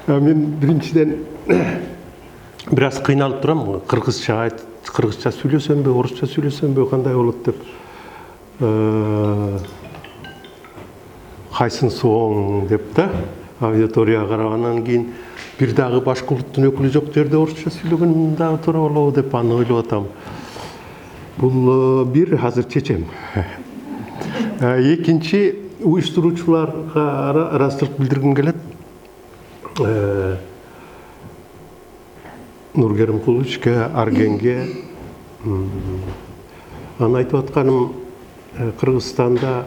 Мен биринчиден бир аз кыйналып турам, кыргызча сүйлөсөмбү, орусча сүйлөсөмбү, кандай болот деп. Кайсынысы оң деп да аудиторияга карап, анан кийин бир дагы башка улуттун өкүлү жок жерде орусча сүйлөгөн дагы туура болобу деп аны ойлоп атам. Бул бир азыр чечем. Экинчи, уюштуруучуларга ыраазычылык билдиргим келет. Нургерим Кулычке, Аргенге. Аны айтып атканым, Кыргызстанда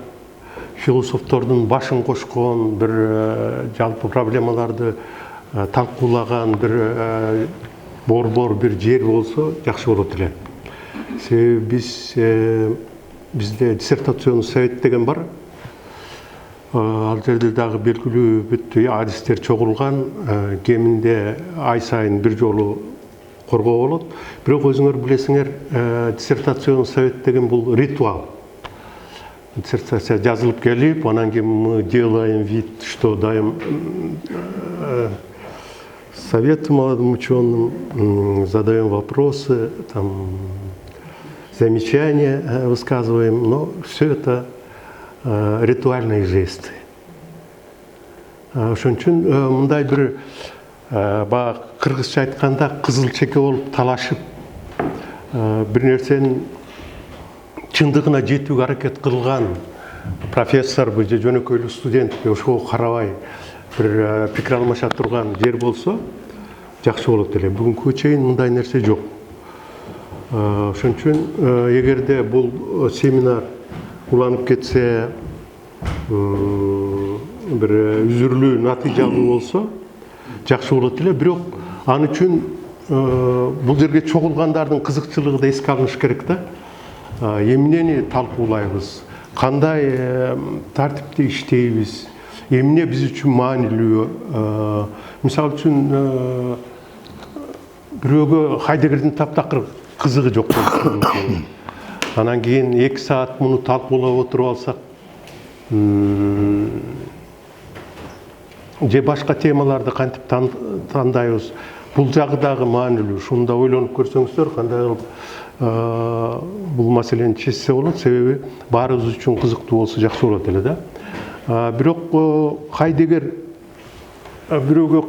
философтордун башын кошкон, бир жалпы проблемаларды талкуулаган бир борбор, бир жер болсо жакшы болот эле. Себеби бизде диссертационный совет деген бар. Ал жерде дагы белгилүү бүт адистер чогулган, кеминде ай сайын бир жолу коргоо болот. Бирок өзүңөр билесиңер, диссертационный совет деген бул ритуал. Диссертация жазылып келип, анан кийин мы делаем вид, что даем советы молодым ученым, задаем вопросы, там, замечания высказываем, но все это ритуальные жесты. Ошон үчүн мындай бир баягы кыргызча айтканда кызыл чеке болуп талашып, бир нерсенин чындыгына жетүүгө аракет кылган профессорбу же жөнөкөйлүү студентпи ошого карабай бир пикир алмаша турган жер болсо жакшы болот эле. Бүгүнкүгө чейин мындай нерсе жок. Ошон үчүн эгерде бул семинар уланып кетсе, бир үзүрлүү, натыйжалуу болсо жакшы болот эле. Бирок ал үчүн бул жерге чогулгандардын кызыкчылыгы да эске алыныш керек да. Эмнени талкуулайбыз, кандай тартипте иштейбиз, эмне биз үчүн маанилүү. Мисалы үчүн бирөөгө Хайдеггердин таптакыр кызыгы жок болушу мүмкүн. Анан кийин 2 саат муну талкуулап отуруп алсак, же башка темаларды кантип тандайбыз, бул жагы дагы маанилүү. Ушуну да ойлонуп көрсөңүздөр, кандай кылып бул маселени чечсе болот. Себеби баарыбыз үчүн кызыктуу болсо жакшы болот эле да. Бирок Хайдеггер бирөөгө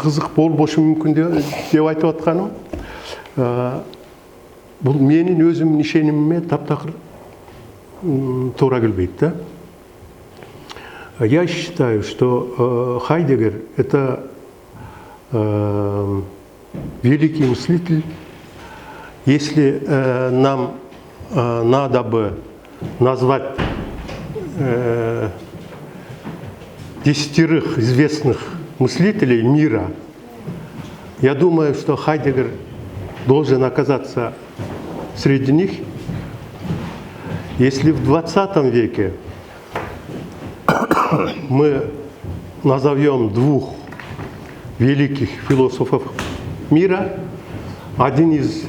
кызык болбошу мүмкүн деп айтып атканым, бул менин өзүмдүн ишенимиме таптакыр туура келбейт да. Я считаю, что Хайдеггер – это великий мыслитель. Если нам надо бы назвать 10 известных мыслителей мира, я думаю, что Хайдеггер должен оказаться среди них. Если в 20 веке мы назовем 2 великих философов мира, один из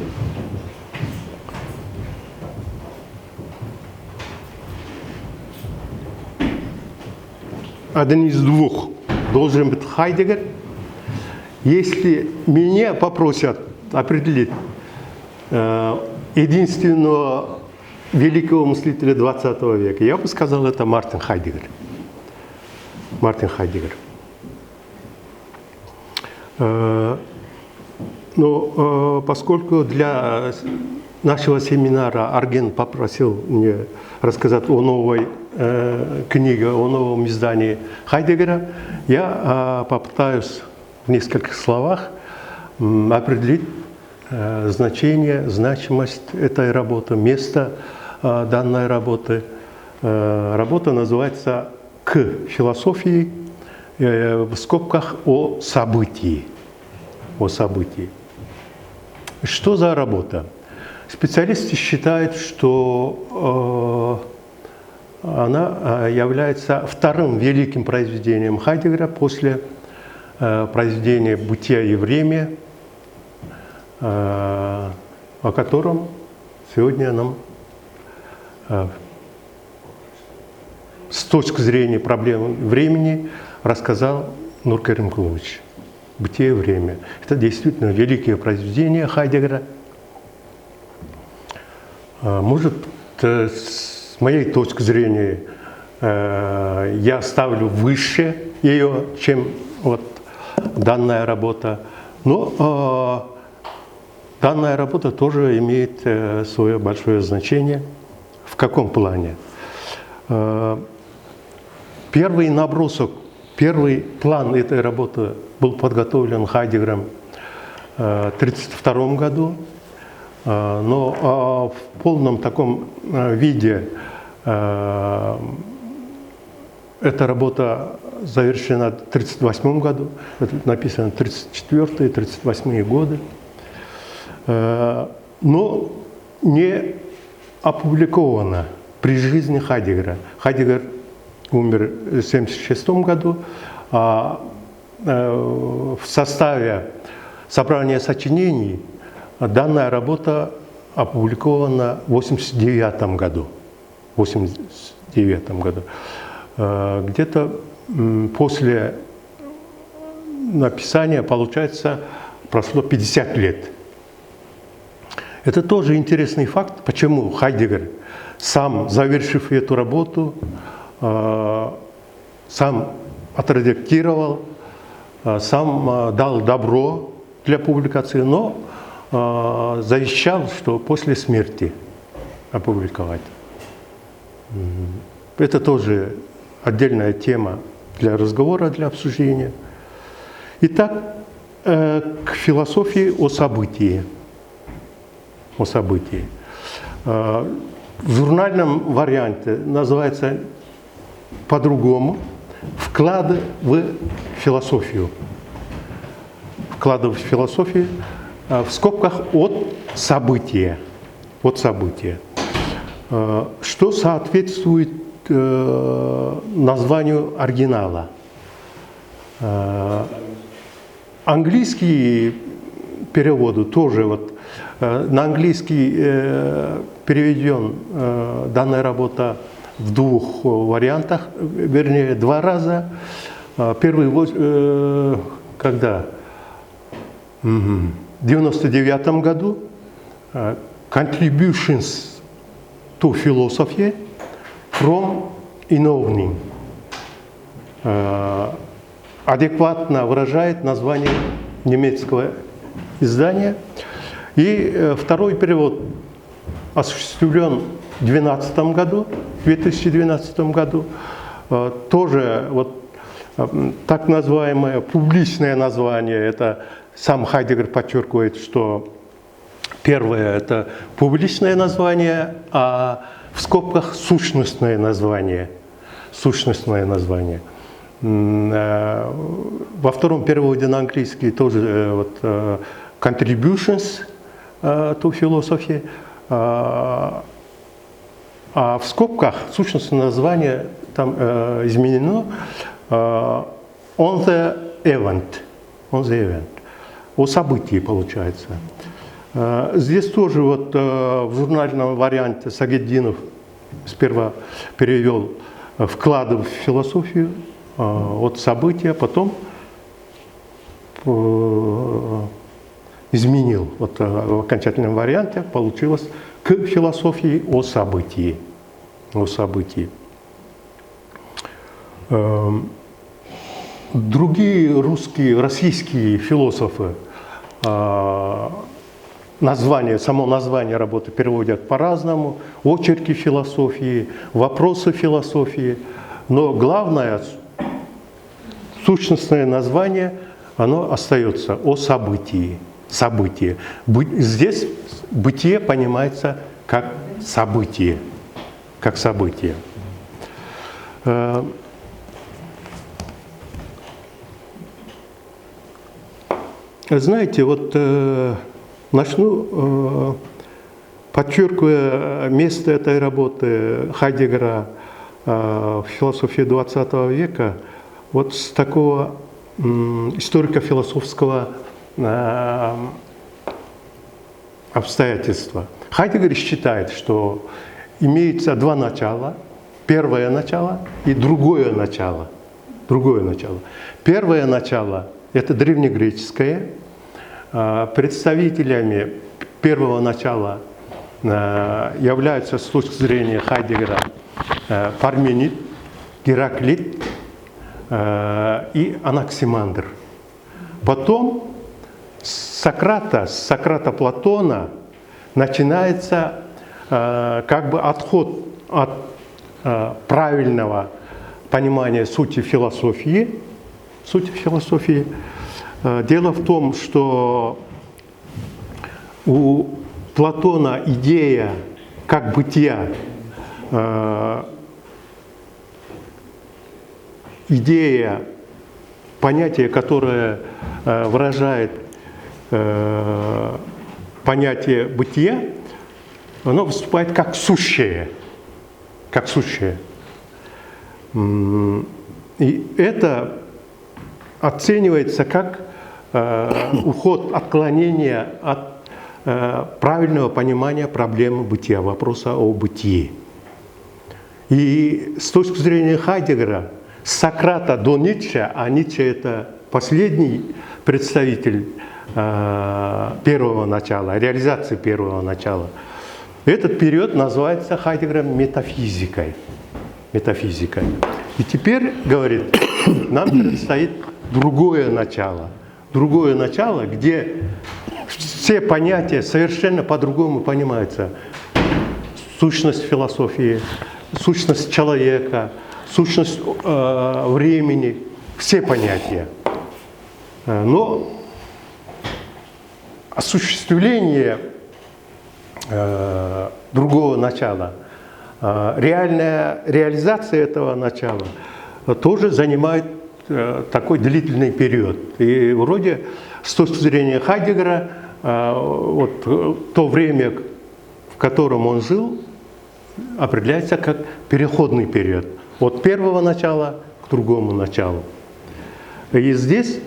двух должен быть Хайдеггер. Если меня попросят определить единственного великого мыслителя 20 века, я бы сказал, это Мартин Хайдеггер. Мартин Хайдеггер. Но поскольку для нашего семинара Арген попросил мне рассказать о новой книге, о новом издании Хайдеггера, я попытаюсь в нескольких словах определить значение, значимость этой работы, место данной работы. Работа называется «К философии» в скобках «О событии». О событии. Что за работа? Специалисты считают, что она является вторым великим произведением Хайдеггера после произведения «Бытие и время», о котором сегодня нам с точки зрения проблем времени рассказал Нур Каримкулович. «Бытие и время». Это действительно великие произведения Хайдеггера. Может, с моей точки зрения, я ставлю выше ее, чем вот данная работа. Но данная работа тоже имеет свое большое значение. В каком плане? Первый набросок, первый план этой работы был подготовлен Хайдеггером в 1932 году, но в полном таком виде эта работа завершена в 1938 году, это написано 1934-1938 годы, но не опубликована при жизни Хайдеггера. Хайдеггер умер в 1976 году, а в составе собрания сочинений данная работа опубликована в 1989 году. Где-то после написания, получается, прошло 50 лет. Это тоже интересный факт, почему Хайдеггер, сам завершив эту работу, сам отредактировал, сам дал добро для публикации, но завещал, что после смерти опубликовать. Это тоже отдельная тема для разговора, для обсуждения. Итак, к философии о событии. О событии. В журнальном варианте называется по-другому «Вклады в философию». «Вклады в философию» в скобках «от события». От события. Что соответствует названию оригинала. Английские переводы тоже вот на английский переведен данная работа в двух вариантах, вернее, два раза. Первый, когда? В 1999 году «Contributions to Philosophy from Innovning» адекватно выражает название немецкого издания. И второй перевод осуществлен в 2012 году. Тоже вот так называемое публичное название, это сам Хайдеггер подчеркивает, что первое – это публичное название, а в скобках сущностное название. Сущностное название. Во втором переводе на английский тоже вот, «Contributions to Philosophy», а в скобках сущностное название там изменено «On the event». О событии, получается. Здесь тоже вот в журнальном варианте Сагеддинов сперва перевел «Вклады в философию» от события, потом изменил. Вот в окончательном варианте получилось «К философии о событии». О событии. Другие русские, российские философы само название работы переводят по-разному. Очерки философии, вопросы философии. Но главное, сущностное название, оно остается о событии. Событие. Здесь бытие понимается как событие. Как событие. Знаете, вот начну, подчеркивая место этой работы Хайдеггера в философии XX века, вот с такого историко-философского обстоятельства. Хайдеггер считает, что имеется два начала. Первое начало и другое начало. другое начало. Первое начало – это древнегреческое. Представителями первого начала являются с точки зрения Хайдеггера Парменид, Гераклит и Анаксимандр. Потом с Сократа Платона начинается как бы отход от правильного понимания сути философии. Дело в том, что у Платона идея как бытия, идея, понятие, которое выражает понятие бытия, оно выступает как сущее. И это оценивается как уход, отклонение от правильного понимания проблемы бытия, вопроса о бытии. И с точки зрения Хайдеггера, с Сократа до Ницше, а Ницше – это последний представитель первого начала, реализации первого начала, этот период называется Хайдеггером метафизикой. И теперь, говорит, нам предстоит другое начало, где все понятия совершенно по-другому понимаются. Сущность философии, сущность человека, сущность времени, все понятия. Но осуществление другого начала, реальная реализация этого начала тоже занимает такой длительный период. И вроде с точки зрения Хайдеггера, вот то время, в котором он жил, определяется как переходный период от первого начала к другому началу. И здесь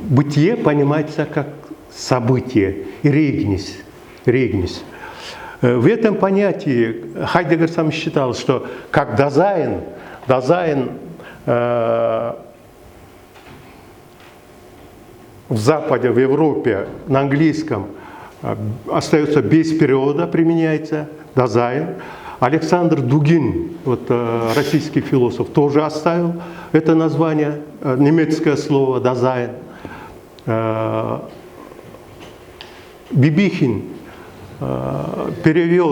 бытие понимается как событие, регнис. В этом понятии Хайдеггер сам считал, что как Дазайн в Западе, в Европе, на английском остается без перевода, применяется Дазайн. Александр Дугин, вот, российский философ, тоже оставил это название, немецкое слово Дазайн. Бибихин перевел